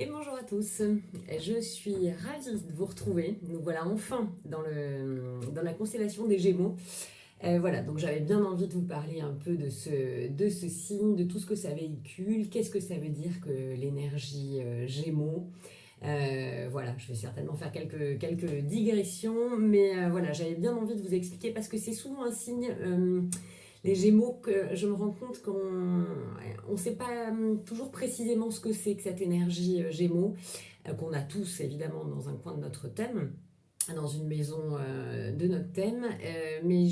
Et bonjour à tous, je suis ravie de vous retrouver. Nous voilà enfin dans la constellation des Gémeaux. Voilà, donc j'avais bien envie de vous parler un peu de ce signe, de tout ce que ça véhicule, qu'est-ce que ça veut dire que l'énergie Gémeaux. Voilà, je vais certainement faire quelques digressions, mais voilà, j'avais bien envie de vous expliquer parce que c'est souvent un signe, les Gémeaux, que je me rends compte qu'on ne sait pas toujours précisément ce que c'est que cette énergie Gémeaux, qu'on a tous évidemment dans un coin de notre thème, dans une maison de notre thème, mais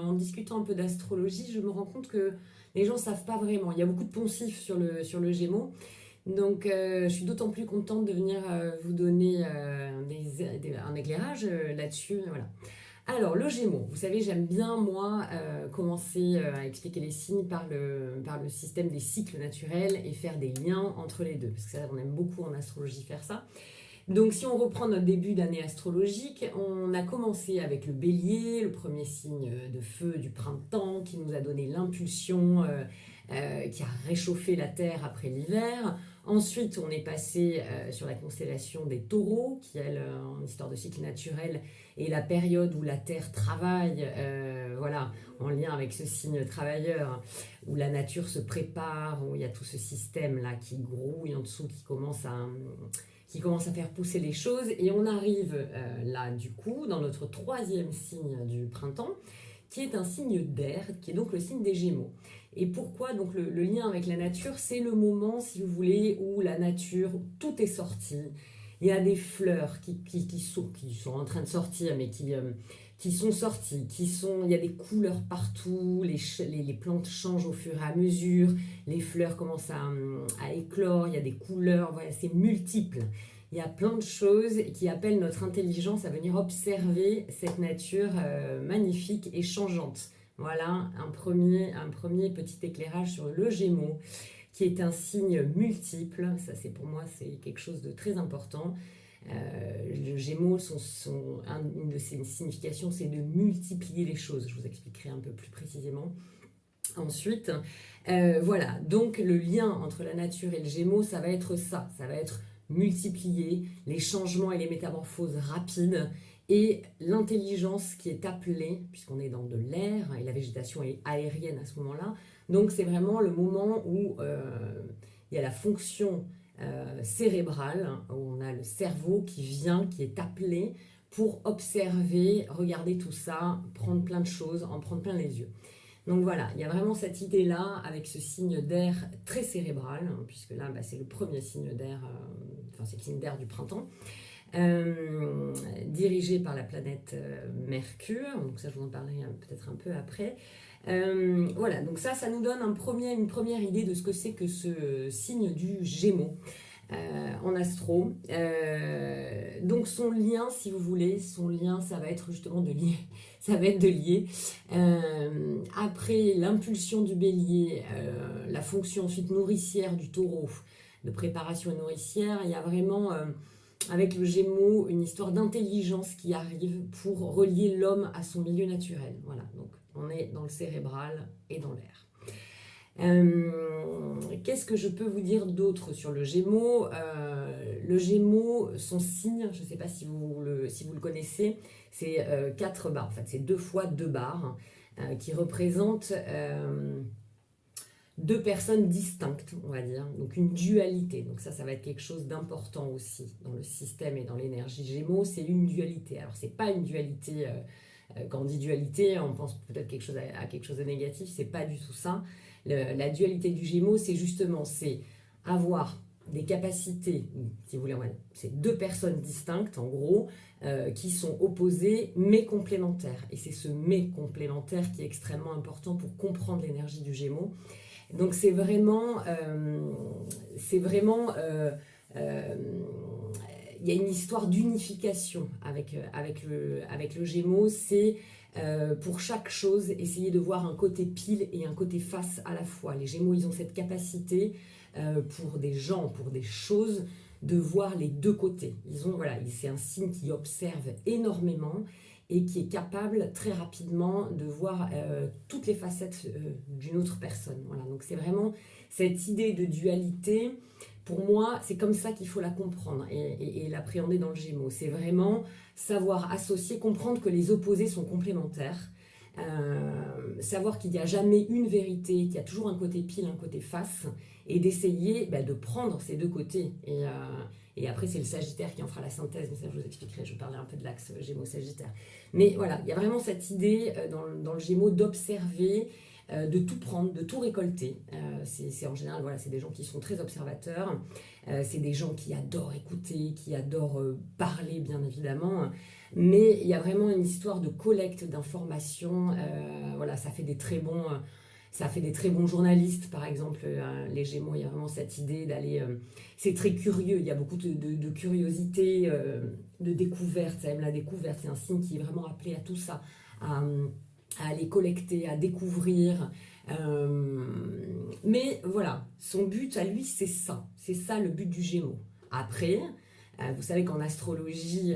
en discutant un peu d'astrologie, je me rends compte que les gens ne savent pas vraiment. Il y a beaucoup de poncifs sur le Gémeaux. Donc, je suis d'autant plus contente de venir vous donner un éclairage là-dessus. Voilà. Alors, le Gémeaux, vous savez, j'aime bien, moi, commencer à expliquer les signes par le système des cycles naturels et faire des liens entre les deux. Parce que ça, on aime beaucoup en astrologie faire ça. Donc, si on reprend notre début d'année astrologique, on a commencé avec le Bélier, le premier signe de feu du printemps, qui nous a donné l'impulsion, qui a réchauffé la Terre après l'hiver. Ensuite, on est passé sur la constellation des Taureaux, qui, elle, en histoire de cycle naturel, est la période où la Terre travaille, voilà, en lien avec ce signe travailleur, où la nature se prépare, où il y a tout ce système-là qui grouille en dessous, qui commence à faire pousser les choses. Et on arrive là, du coup, dans notre troisième signe du printemps, qui est un signe d'air, qui est donc le signe des Gémeaux. Et pourquoi donc le lien avec la nature? C'est le moment, si vous voulez, où la nature, tout est sorti. Il y a des fleurs qui sont en train de sortir, mais qui sont sorties, il y a des couleurs partout, les plantes changent au fur et à mesure, les fleurs commencent à éclore, il y a des couleurs, voilà, c'est multiple. Il y a plein de choses qui appellent notre intelligence à venir observer cette nature magnifique et changeante. Voilà un premier petit éclairage sur le Gémeaux, qui est un signe multiple. Ça, c'est pour moi, c'est quelque chose de très important. Le Gémeaux, une de ses significations, c'est de multiplier les choses. Je vous expliquerai un peu plus précisément ensuite. Voilà, donc le lien entre la nature et le Gémeaux, ça va être ça. Ça va être multiplier les changements et les métamorphoses rapides et l'intelligence qui est appelée, puisqu'on est dans de l'air et la végétation est aérienne à ce moment-là. Donc c'est vraiment le moment où il y a la fonction cérébrale, où on a le cerveau qui est appelé pour observer, regarder tout ça, prendre plein de choses, en prendre plein les yeux. Donc voilà, il y a vraiment cette idée-là avec ce signe d'air très cérébral, puisque là, c'est le premier signe d'air, c'est le signe d'air du printemps, dirigé par la planète Mercure. Donc ça, je vous en parlerai peut-être un peu après. Voilà, donc ça nous donne une première idée de ce que c'est que ce signe du Gémeaux. En astro. Donc son lien, si vous voulez, ça va être justement de lier. Ça va être de lier. Après l'impulsion du Bélier, la fonction ensuite nourricière du Taureau, de préparation nourricière, il y a vraiment avec le Gémeaux une histoire d'intelligence qui arrive pour relier l'homme à son milieu naturel. Voilà, donc on est dans le cérébral et dans l'air. Qu'est-ce que je peux vous dire d'autre sur le Gémeaux? Le Gémeaux, son signe, je ne sais pas si vous le connaissez, c'est 4 barres. En fait, c'est 2 fois 2 barres qui représentent 2 personnes distinctes, on va dire. Donc une dualité. Donc ça va être quelque chose d'important aussi dans le système et dans l'énergie Gémeaux. C'est une dualité. Alors c'est pas une dualité. Quand on dit dualité, on pense peut-être à quelque chose de négatif. C'est pas du tout ça. La dualité du Gémeaux, c'est avoir des capacités, si vous voulez, c'est 2 personnes distinctes, en gros, qui sont opposées mais complémentaires. Et c'est ce mais complémentaire qui est extrêmement important pour comprendre l'énergie du Gémeaux. Donc c'est vraiment, il y a une histoire d'unification avec le Gémeaux. C'est pour chaque chose, essayer de voir un côté pile et un côté face à la fois. Les Gémeaux, ils ont cette capacité pour des gens, pour des choses, de voir les deux côtés. C'est un signe qui observe énormément et qui est capable très rapidement de voir toutes les facettes d'une autre personne. Voilà, donc c'est vraiment cette idée de dualité pour moi, c'est comme ça qu'il faut la comprendre et l'appréhender dans le Gémeaux. C'est vraiment savoir associer, comprendre que les opposés sont complémentaires, savoir qu'il n'y a jamais une vérité, qu'il y a toujours un côté pile, un côté face, et d'essayer de prendre ces deux côtés. Et après, c'est le Sagittaire qui en fera la synthèse, mais ça, je vous expliquerai. Je parlerai un peu de l'axe Gémeaux-Sagittaire. Mais voilà, il y a vraiment cette idée dans le Gémeaux d'observer, de tout prendre, de tout récolter. C'est en général, voilà, c'est des gens qui sont très observateurs. C'est des gens qui adorent écouter, qui adorent parler, bien évidemment. Mais il y a vraiment une histoire de collecte d'informations. Voilà, ça fait des très bons journalistes, par exemple. Les Gémeaux, il y a vraiment cette idée d'aller... c'est très curieux, il y a beaucoup de curiosité, de découverte. Ça aime la découverte, c'est un signe qui est vraiment appelé à tout ça, à aller collecter, à découvrir. Mais voilà, son but à lui, c'est ça le but du Gémeaux. Après, vous savez qu'en astrologie,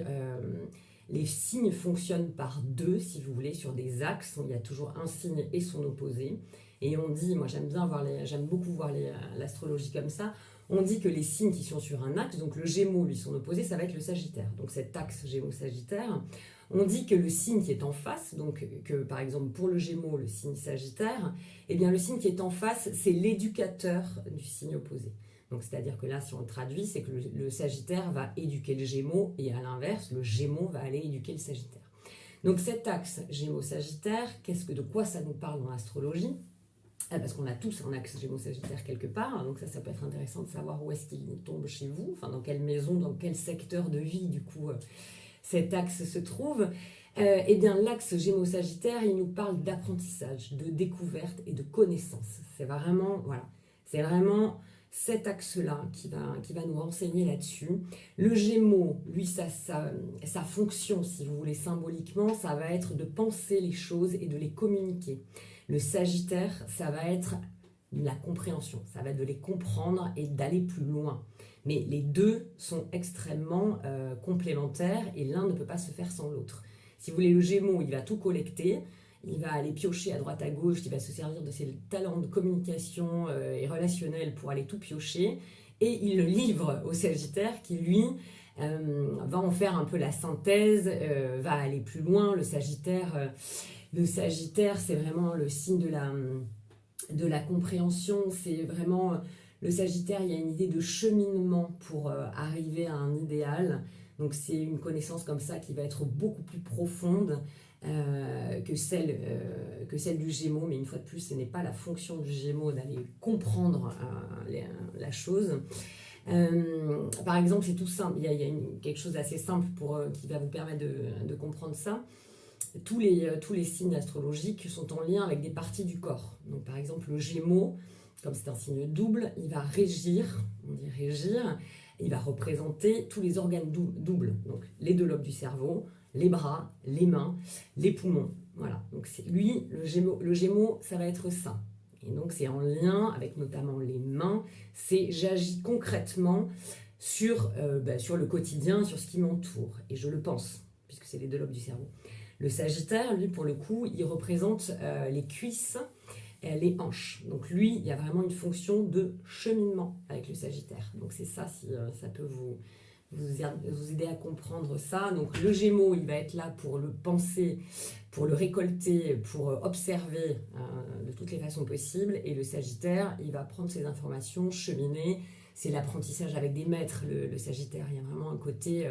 les signes fonctionnent par deux, si vous voulez, sur des axes. Il y a toujours un signe et son opposé. Et on dit, moi j'aime beaucoup voir l'astrologie comme ça, on dit que les signes qui sont sur un axe, donc le Gémeaux, lui, son opposé, ça va être le Sagittaire. Donc cet axe Gémeaux-Sagittaire, on dit que le signe qui est en face, donc que par exemple pour le Gémeaux, le signe Sagittaire, eh bien le signe qui est en face, c'est l'éducateur du signe opposé. Donc c'est-à-dire que là, si on le traduit, c'est que le Sagittaire va éduquer le Gémeaux et à l'inverse, le Gémeaux va aller éduquer le Sagittaire. Donc cet axe Gémeaux-Sagittaire, de quoi ça nous parle dans l'astrologie ? Parce qu'on a tous un axe Gémeaux-Sagittaire quelque part, donc ça peut être intéressant de savoir où est-ce qu'il tombe chez vous, enfin dans quelle maison, dans quel secteur de vie du coup cet axe se trouve. Eh bien l'axe Gémeaux-Sagittaire, il nous parle d'apprentissage, de découverte et de connaissance. C'est vraiment cet axe-là qui va nous renseigner là-dessus. Le Gémeaux, lui, sa fonction, si vous voulez, symboliquement, ça va être de penser les choses et de les communiquer. Le Sagittaire, ça va être de la compréhension, ça va être de les comprendre et d'aller plus loin. Mais les deux sont extrêmement complémentaires et l'un ne peut pas se faire sans l'autre. Si vous voulez, le Gémeaux, il va tout collecter, il va aller piocher à droite à gauche, il va se servir de ses talents de communication et relationnels pour aller tout piocher, et il le livre au Sagittaire qui, lui, va en faire un peu la synthèse, va aller plus loin. Le Sagittaire, c'est vraiment le signe de la compréhension, c'est vraiment... Le Sagittaire, il y a une idée de cheminement pour arriver à un idéal. Donc c'est une connaissance comme ça qui va être beaucoup plus profonde que celle du Gémeaux. Mais une fois de plus, ce n'est pas la fonction du Gémeaux d'aller comprendre la chose. Par exemple, c'est tout simple. Il y a quelque chose d'assez simple qui va vous permettre de comprendre ça. Tous les signes astrologiques sont en lien avec des parties du corps. Donc par exemple, le Gémeaux, comme c'est un signe double, il va régir, il va représenter tous les organes doubles, donc les deux lobes du cerveau, les bras, les mains, les poumons. Voilà, donc lui, le Gémeaux, ça va être ça. Et donc c'est en lien avec notamment les mains, j'agis concrètement sur le quotidien, sur ce qui m'entoure, et je le pense, puisque c'est les deux lobes du cerveau. Le Sagittaire, lui, pour le coup, il représente les cuisses, les hanches. Donc lui, il y a vraiment une fonction de cheminement avec le Sagittaire. Donc c'est ça, si ça peut vous aider à comprendre ça. Donc le Gémeaux, il va être là pour le penser, pour le récolter, pour observer de toutes les façons possibles. Et le Sagittaire, il va prendre ces informations, cheminer. C'est l'apprentissage avec des maîtres, le Sagittaire. Il y a vraiment un côté...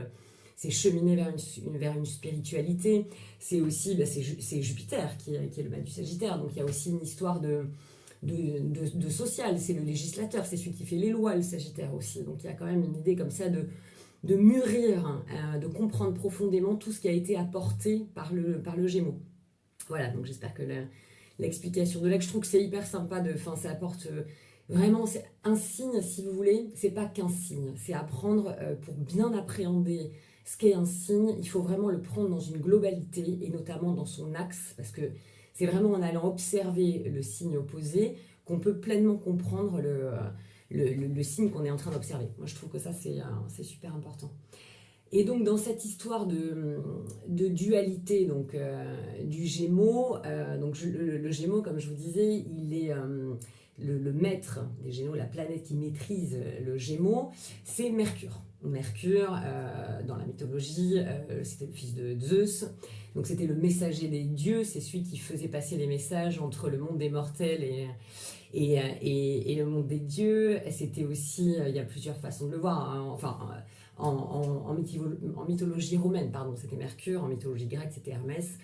c'est cheminer vers une spiritualité. C'est aussi, c'est Jupiter qui est le maître du Sagittaire. Donc il y a aussi une histoire de social. C'est le législateur, c'est celui qui fait les lois, le Sagittaire aussi. Donc il y a quand même une idée comme ça de mûrir, de comprendre profondément tout ce qui a été apporté par le Gémeaux. Voilà, donc j'espère que l'explication de là, je trouve que c'est hyper sympa, ça apporte... Vraiment, c'est un signe, si vous voulez, c'est pas qu'un signe. C'est apprendre pour bien appréhender ce qu'est un signe, il faut vraiment le prendre dans une globalité et notamment dans son axe, parce que c'est vraiment en allant observer le signe opposé qu'on peut pleinement comprendre le signe qu'on est en train d'observer. Moi, je trouve que ça, c'est super important. Et donc, dans cette histoire de dualité du Gémeaux, le Gémeaux, comme je vous disais, le maître des Gémeaux, la planète qui maîtrise le Gémeaux, c'est Mercure. Mercure, dans la mythologie, c'était le fils de Zeus, donc c'était le messager des dieux, c'est celui qui faisait passer les messages entre le monde des mortels et le monde des dieux. C'était aussi, il y a plusieurs façons de le voir, hein, enfin, en mythologie romaine, pardon, c'était Mercure, en mythologie grecque, c'était Hermès.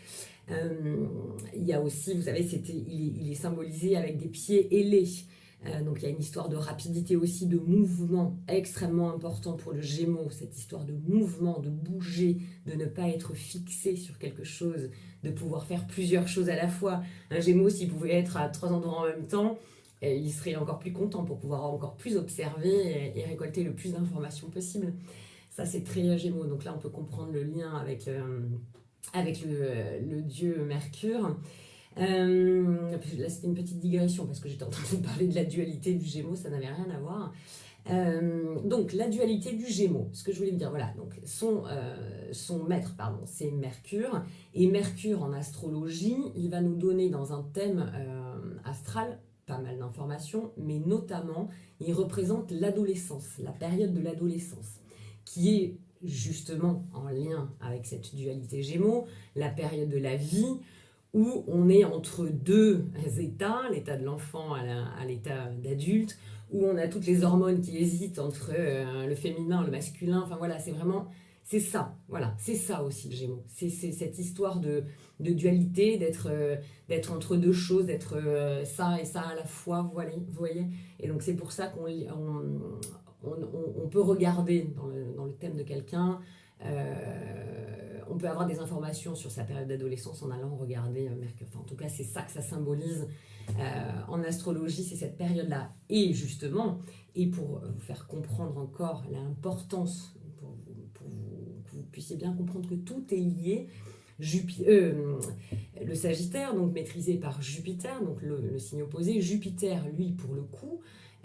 Il y a aussi, vous savez, il est symbolisé avec des pieds ailés. Donc il y a une histoire de rapidité aussi, de mouvement extrêmement important pour le Gémeaux, cette histoire de mouvement, de bouger, de ne pas être fixé sur quelque chose, de pouvoir faire plusieurs choses à la fois. Un Gémeaux, s'il pouvait être à 3 endroits en même temps, il serait encore plus content pour pouvoir encore plus observer et récolter le plus d'informations possible. Ça, c'est très Gémeaux. Donc là, on peut comprendre le lien avec le dieu Mercure. Là, c'était une petite digression parce que j'étais en train de vous parler de la dualité du Gémeaux, ça n'avait rien à voir. Donc, la dualité du Gémeaux, ce que je voulais vous dire, voilà, donc son maître, pardon, c'est Mercure. Et Mercure, en astrologie, il va nous donner dans un thème astral pas mal d'informations, mais notamment, il représente l'adolescence, la période de l'adolescence, qui est justement en lien avec cette dualité Gémeaux, la période de la vie où on est entre deux états, l'état de l'enfant à l'état d'adulte, où on a toutes les hormones qui hésitent entre le féminin, le masculin, enfin voilà, c'est ça, voilà, c'est ça aussi le Gémeaux, c'est cette histoire de dualité, d'être entre deux choses, d'être ça et ça à la fois, vous voyez, et donc c'est pour ça on peut regarder dans le thème de quelqu'un, on peut avoir des informations sur sa période d'adolescence en allant regarder Mercure. Enfin, en tout cas, c'est ça que ça symbolise en astrologie, c'est cette période-là. Et justement, et pour vous faire comprendre encore l'importance, que vous puissiez bien comprendre que tout est lié, le Sagittaire, donc maîtrisé par Jupiter, donc le signe opposé, Jupiter, lui, pour le coup,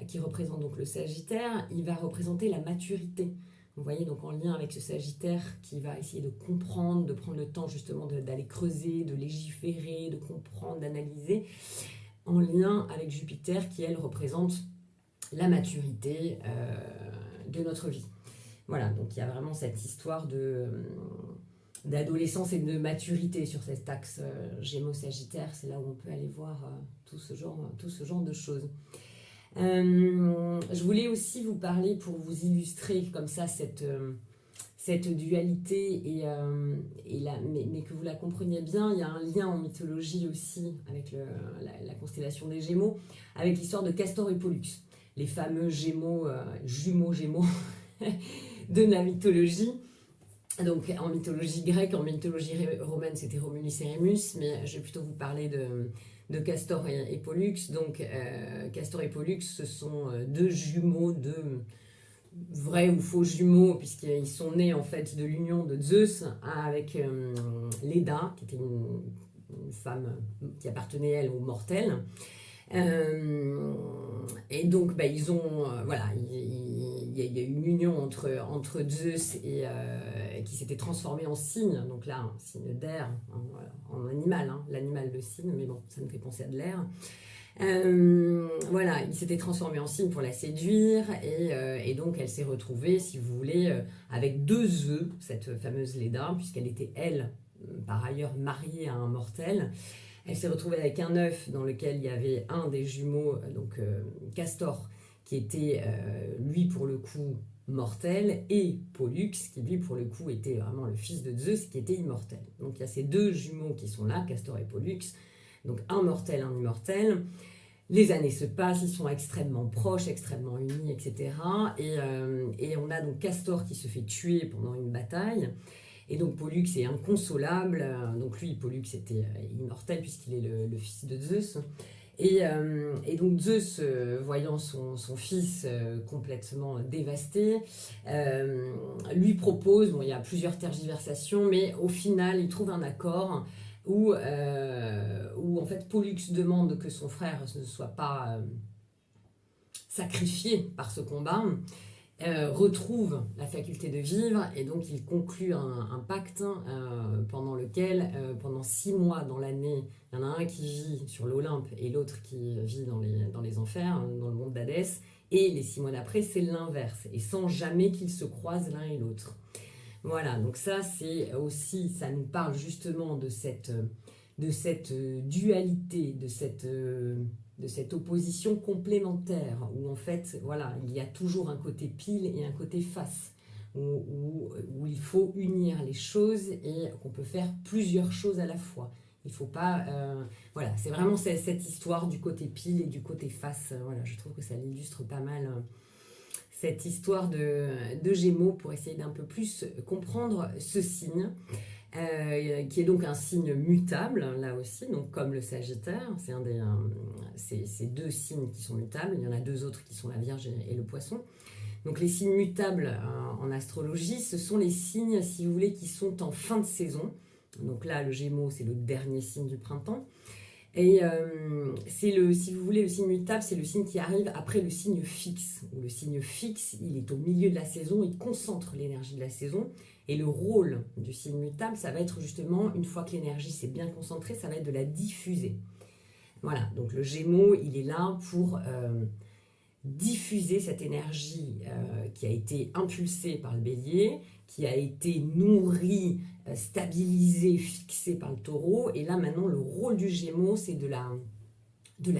qui représente donc le Sagittaire, il va représenter la maturité. Vous voyez, donc en lien avec ce Sagittaire qui va essayer de comprendre, de prendre le temps justement d'aller creuser, de légiférer, de comprendre, d'analyser, en lien avec Jupiter qui, elle, représente la maturité de notre vie. Voilà, donc il y a vraiment cette histoire d'adolescence et de maturité sur cet axe Gémeaux-Sagittaire. C'est là où on peut aller voir tout ce genre de choses. Je voulais aussi vous parler pour vous illustrer comme ça cette dualité mais que vous la compreniez bien. Il y a un lien en mythologie aussi avec la constellation des Gémeaux, avec l'histoire de Castor et Pollux, les fameux jumeaux de la mythologie. Donc en mythologie grecque, en mythologie romaine, c'était Romulus et Rémus, mais je vais plutôt vous parler de Castor et Pollux. Donc Castor et Pollux, ce sont deux jumeaux, deux vrais ou faux jumeaux, puisqu'ils sont nés en fait de l'union de Zeus avec Léda, qui était une femme qui appartenait elle aux mortels. Et donc ils ont voilà, il y a eu une union entre Zeus et qui s'était transformé en cygne, donc là un cygne d'air, en animal, l'animal de cygne, mais bon, ça me fait penser à de l'air. Voilà, il s'était transformé en cygne pour la séduire et donc elle s'est retrouvée, si vous voulez, avec 2 œufs, cette fameuse Léda, puisqu'elle était elle par ailleurs mariée à un mortel. Elle s'est retrouvée avec un œuf dans lequel il y avait un des jumeaux, donc Castor, qui était lui pour le coup mortel, et Pollux, qui lui pour le coup était vraiment le fils de Zeus, qui était immortel. Donc il y a ces 2 jumeaux qui sont là, Castor et Pollux, donc un mortel, un immortel. Les années se passent, ils sont extrêmement proches, extrêmement unis, etc. Et on a donc Castor qui se fait tuer pendant une bataille. Et donc Pollux est inconsolable, donc lui, Pollux était immortel puisqu'il est le fils de Zeus. Et donc Zeus, voyant son fils complètement dévasté, lui propose, bon il y a plusieurs tergiversations, mais au final il trouve un accord où en fait Pollux demande que son frère ne soit pas sacrifié par ce combat. retrouve la faculté de vivre et donc il conclut un pacte pendant lequel, pendant 6 mois dans l'année, il y en a un qui vit sur l'Olympe et l'autre qui vit dans les enfers, dans le monde d'Hadès, et les 6 mois d'après, c'est l'inverse, et sans jamais qu'ils se croisent l'un et l'autre. Voilà, donc ça, c'est aussi, ça nous parle justement de cette dualité, de cette opposition complémentaire, où en fait, voilà, il y a toujours un côté pile et un côté face, où il faut unir les choses et qu'on peut faire plusieurs choses à la fois. Il ne faut pas... voilà, c'est vraiment cette histoire du côté pile et du côté face. Voilà, je trouve que ça l'illustre pas mal, cette histoire de Gémeaux, pour essayer d'un peu plus comprendre ce signe. Qui est donc un signe mutable, là aussi, donc comme le Sagittaire, c'est 2 signes qui sont mutables, il y en a 2 autres qui sont la Vierge et le Poisson. Donc les signes mutables en astrologie, ce sont les signes, si vous voulez, qui sont en fin de saison. Donc là, le Gémeaux, c'est le dernier signe du printemps. Et si vous voulez, le signe mutable, c'est le signe qui arrive après le signe fixe. Le signe fixe, il est au milieu de la saison, il concentre l'énergie de la saison. Et le rôle du signe mutable, ça va être justement, une fois que l'énergie s'est bien concentrée, ça va être de la diffuser. Voilà, donc le Gémeaux, il est là pour diffuser cette énergie qui a été impulsée par le Bélier, qui a été nourrie, stabilisée, fixée par le Taureau. Et là, maintenant, le rôle du Gémeaux, c'est de la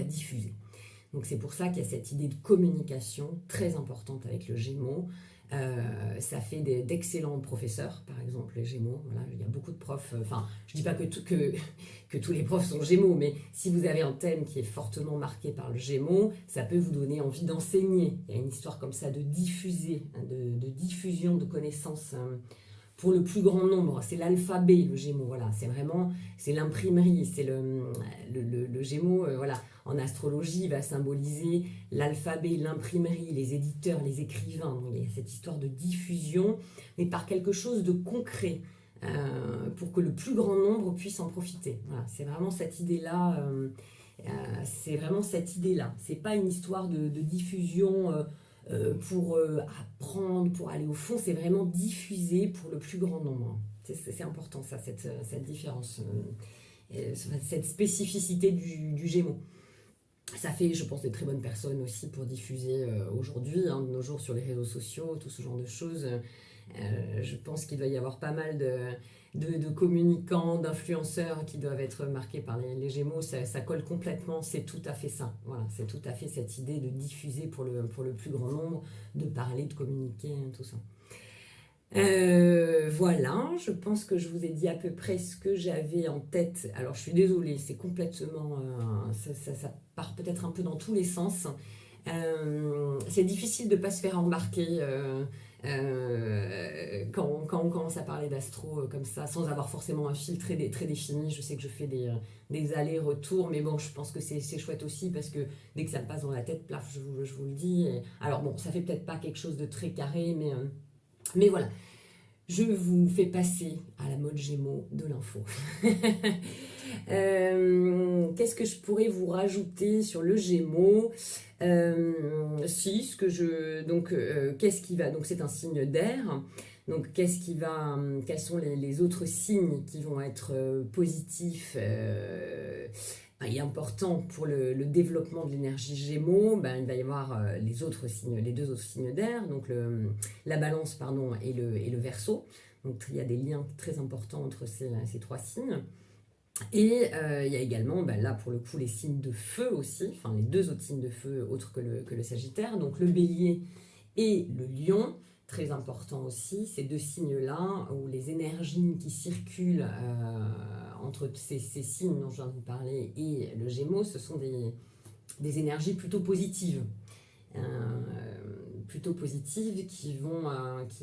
diffuser. Donc c'est pour ça qu'il y a cette idée de communication très importante avec le Gémeaux. Ça fait d'excellents professeurs, par exemple, les Gémeaux. Voilà, il y a beaucoup de profs. Enfin, je ne dis pas que tous les profs sont Gémeaux, mais si vous avez un thème qui est fortement marqué par le Gémeaux, ça peut vous donner envie d'enseigner. Il y a une histoire comme ça de diffuser, de diffusion de connaissances pour le plus grand nombre. C'est l'alphabet, le Gémeaux. Voilà, c'est l'imprimerie, c'est le Gémeaux. Voilà. En astrologie, il va symboliser l'alphabet, l'imprimerie, les éditeurs, les écrivains. Donc, il y a cette histoire de diffusion, mais par quelque chose de concret, pour que le plus grand nombre puisse en profiter. Voilà, c'est vraiment cette idée-là. C'est pas une histoire de diffusion pour apprendre, pour aller au fond. C'est vraiment diffuser pour le plus grand nombre. C'est important, ça, cette différence, cette spécificité du Gémeaux. Ça fait, je pense, de très bonnes personnes aussi pour diffuser aujourd'hui, de nos jours, sur les réseaux sociaux, tout ce genre de choses. Je pense qu'il doit y avoir pas mal de communicants, d'influenceurs qui doivent être marqués par les Gémeaux. Ça colle complètement, c'est tout à fait ça. Voilà, c'est tout à fait cette idée de diffuser pour le plus grand nombre, de parler, de communiquer, tout ça. Voilà, je pense que je vous ai dit à peu près ce que j'avais en tête. Alors, je suis désolée, c'est complètement... ça part peut-être un peu dans tous les sens. C'est difficile de ne pas se faire embarquer quand on commence à parler d'astro comme ça, sans avoir forcément un fil très défini. Je sais que je fais des allers-retours, mais bon, je pense que c'est chouette aussi, parce que dès que ça me passe dans la tête, plaf, je vous le dis. Alors bon, ça fait peut-être pas quelque chose de très carré, mais voilà, je vous fais passer à la mode Gémeaux de l'info. Qu'est-ce que je pourrais vous rajouter sur le Gémeaux? Qu'est-ce qui va... Donc c'est un signe d'air. Donc quels sont les autres signes qui vont être positifs et importants pour le développement de l'énergie Gémeaux? Il va y avoir les deux autres signes d'air, donc la Balance, pardon, et le Verseau. Donc il y a des liens très importants entre ces 3 signes. Et il y a également, là pour le coup, les signes de feu aussi, enfin les 2 autres signes de feu autres que le Sagittaire, donc le Bélier et le Lion, très important aussi, ces 2 signes-là, où les énergies qui circulent entre ces signes dont je viens de vous parler et le Gémeaux, ce sont des énergies plutôt positives. Qui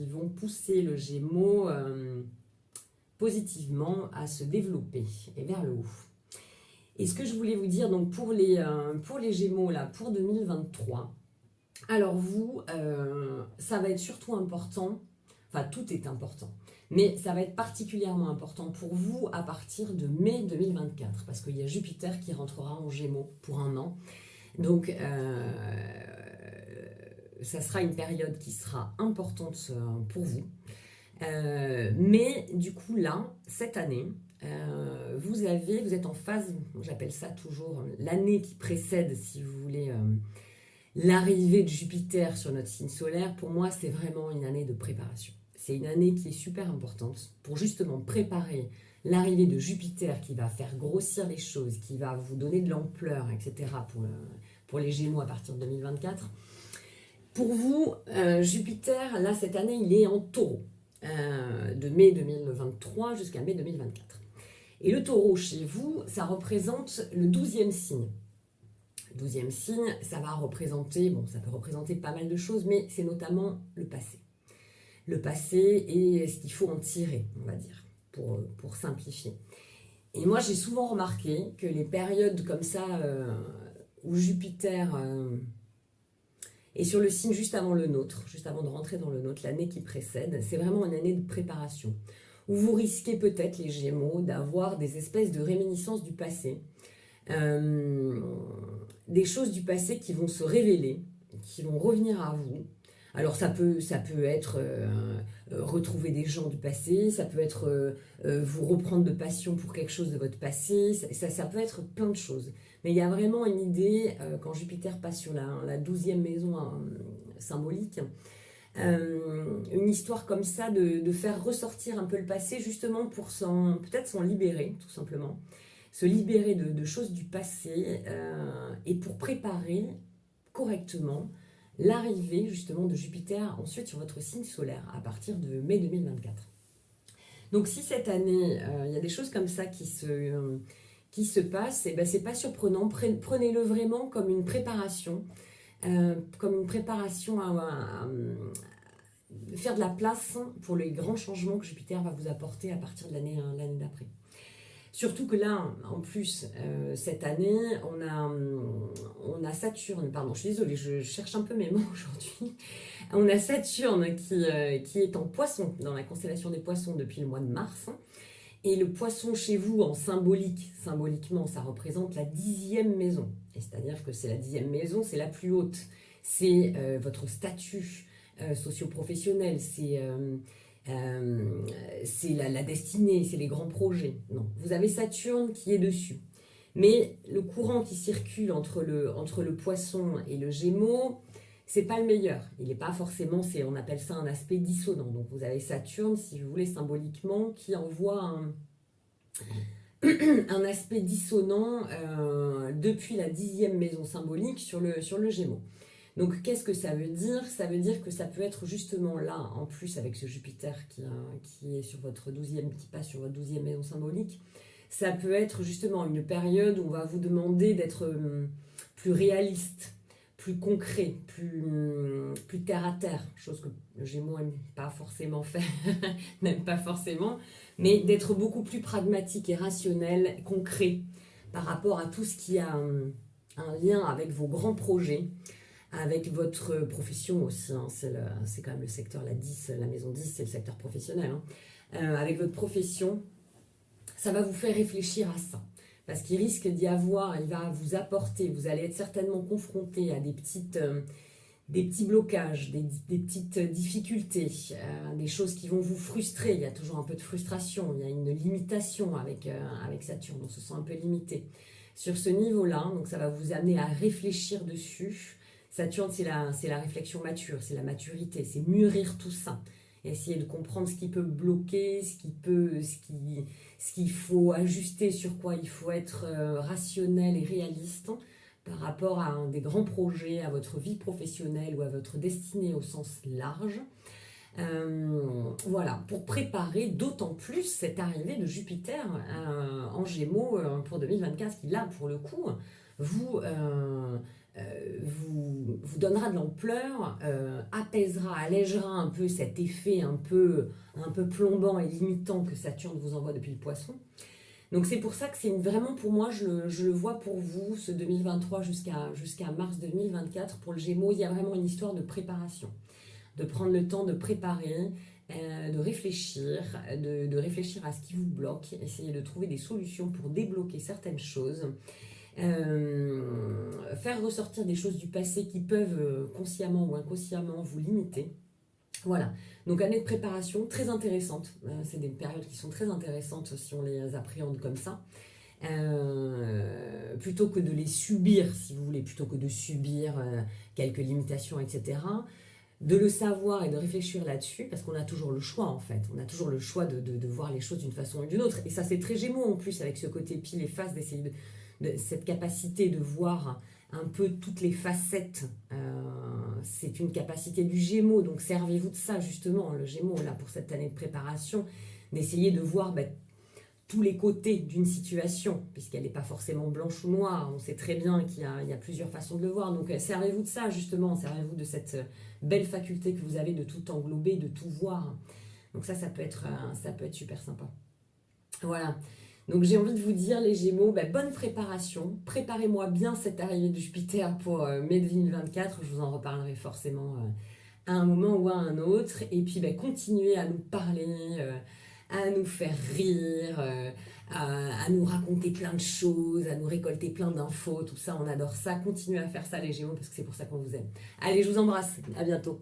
vont pousser le Gémeaux positivement à se développer et vers le haut. Et ce que je voulais vous dire, donc pour les Gémeaux, là, pour 2023, alors vous, ça va être surtout important, enfin tout est important, mais ça va être particulièrement important pour vous à partir de mai 2024, parce qu'il y a Jupiter qui rentrera en Gémeaux pour 1 an. Donc ça sera une période qui sera importante pour vous. Mais du coup là, cette année, vous êtes en phase, j'appelle ça toujours l'année qui précède, si vous voulez, l'arrivée de Jupiter sur notre signe solaire. Pour moi, c'est vraiment une année de préparation. C'est une année qui est super importante pour justement préparer l'arrivée de Jupiter qui va faire grossir les choses, qui va vous donner de l'ampleur, etc. pour les Gémeaux à partir de 2024. Pour vous, Jupiter, là, cette année, il est en taureau, de mai 2023 jusqu'à mai 2024. Et le taureau, chez vous, ça représente le 12e signe. Le 12e signe, ça va représenter, bon, ça peut représenter pas mal de choses, mais c'est notamment le passé. Le passé et ce qu'il faut en tirer, on va dire, pour simplifier. Et moi, j'ai souvent remarqué que les périodes comme ça, où Jupiter est sur le signe juste avant le nôtre, juste avant de rentrer dans le nôtre, l'année qui précède, c'est vraiment une année de préparation, où vous risquez peut-être, les Gémeaux, d'avoir des espèces de réminiscences du passé, des choses du passé qui vont se révéler, qui vont revenir à vous. Alors ça peut être retrouver des gens du passé, ça peut être vous reprendre de passion pour quelque chose de votre passé, ça peut être plein de choses. Mais il y a vraiment une idée, quand Jupiter passe sur la 12e maison symbolique, une histoire comme ça de faire ressortir un peu le passé, justement pour peut-être s'en libérer, tout simplement. Se libérer de choses du passé et pour préparer correctement l'arrivée justement de Jupiter ensuite sur votre signe solaire à partir de mai 2024. Donc si cette année, il y a des choses comme ça qui se passent, et ben c'est pas surprenant, prenez-le vraiment comme une préparation à faire de la place pour les grands changements que Jupiter va vous apporter à partir de l'année d'après. Surtout que là, en plus, cette année, on a Saturne, pardon, je suis désolée, je cherche un peu mes mots aujourd'hui. On a Saturne qui est en poisson, dans la constellation des poissons depuis le mois de mars. Et le poisson chez vous, en symboliquement, ça représente la 10e maison. C'est-à-dire que c'est la 10e maison, c'est la plus haute. C'est votre statut socio-professionnel, c'est la destinée, c'est les grands projets. Non, vous avez Saturne qui est dessus. Mais le courant qui circule entre le poisson et le Gémeaux, c'est pas le meilleur. Il n'est pas forcément, on appelle ça un aspect dissonant. Donc vous avez Saturne, si vous voulez, symboliquement, qui envoie un aspect dissonant depuis la 10e maison symbolique sur le Gémeaux. Donc qu'est-ce que ça veut dire? Ça veut dire que ça peut être justement là, en plus avec ce Jupiter qui est sur votre 12e, qui passe sur votre 12e maison symbolique, ça peut être justement une période où on va vous demander d'être plus réaliste, plus concret, plus terre à terre, chose que le Gémeaux n'aime pas forcément faire, n'aime pas forcément, mais d'être beaucoup plus pragmatique et rationnel, concret, par rapport à tout ce qui a un lien avec vos grands projets, avec votre profession aussi, hein, c'est quand même le secteur, la maison 10, c'est le secteur professionnel. Hein. Avec votre profession, ça va vous faire réfléchir à ça. Parce qu'il risque d'y avoir, il va vous apporter, vous allez être certainement confronté à des petits blocages, des petites difficultés, des choses qui vont vous frustrer. Il y a toujours un peu de frustration, il y a une limitation avec Saturne, on se sent un peu limité. Sur ce niveau-là, donc ça va vous amener à réfléchir dessus. Saturne, c'est la réflexion mature, c'est la maturité, c'est mûrir tout ça. Et essayer de comprendre ce qui peut bloquer, ce qu'il faut ajuster, sur quoi il faut être rationnel et réaliste par rapport à des grands projets, à votre vie professionnelle ou à votre destinée au sens large. Voilà, pour préparer d'autant plus cette arrivée de Jupiter en Gémeaux pour 2024, qui là, pour le coup, vous donnera de l'ampleur, apaisera, allégera un peu cet effet un peu plombant et limitant que Saturne vous envoie depuis le Poisson. Donc c'est pour ça que c'est vraiment, pour moi, je le vois pour vous, ce 2023 jusqu'à mars 2024. Pour le Gémeaux, il y a vraiment une histoire de préparation, de prendre le temps de préparer, de réfléchir à ce qui vous bloque, essayer de trouver des solutions pour débloquer certaines choses. faire ressortir des choses du passé qui peuvent consciemment ou inconsciemment vous limiter. Voilà, donc année de préparation très intéressante. C'est des périodes qui sont très intéressantes si on les appréhende comme ça. Plutôt que de les subir, si vous voulez, plutôt que de subir quelques limitations, etc. De le savoir et de réfléchir là-dessus, parce qu'on a toujours le choix en fait. On a toujours le choix de voir les choses d'une façon ou d'une autre. Et ça, c'est très Gémeaux en plus, avec ce côté pile et face, d'essayer de cette capacité de voir un peu toutes les facettes. C'est une capacité du Gémeaux, donc servez-vous de ça justement, le Gémeaux, là, pour cette année de préparation, d'essayer de voir tous les côtés d'une situation, puisqu'elle n'est pas forcément blanche ou noire. On sait très bien qu'il y a plusieurs façons de le voir. Donc servez-vous de ça justement, servez-vous de cette belle faculté que vous avez de tout englober, de tout voir. Donc ça peut être super sympa. Voilà. Donc j'ai envie de vous dire les Gémeaux, bonne préparation. Préparez-moi bien cette arrivée de Jupiter pour mai 2024. Je vous en reparlerai forcément à un moment ou à un autre. Et puis continuez à nous parler, à nous faire rire, à nous raconter plein de choses, à nous récolter plein d'infos. Tout ça, on adore ça. Continuez à faire ça les Gémeaux parce que c'est pour ça qu'on vous aime. Allez, je vous embrasse. À bientôt.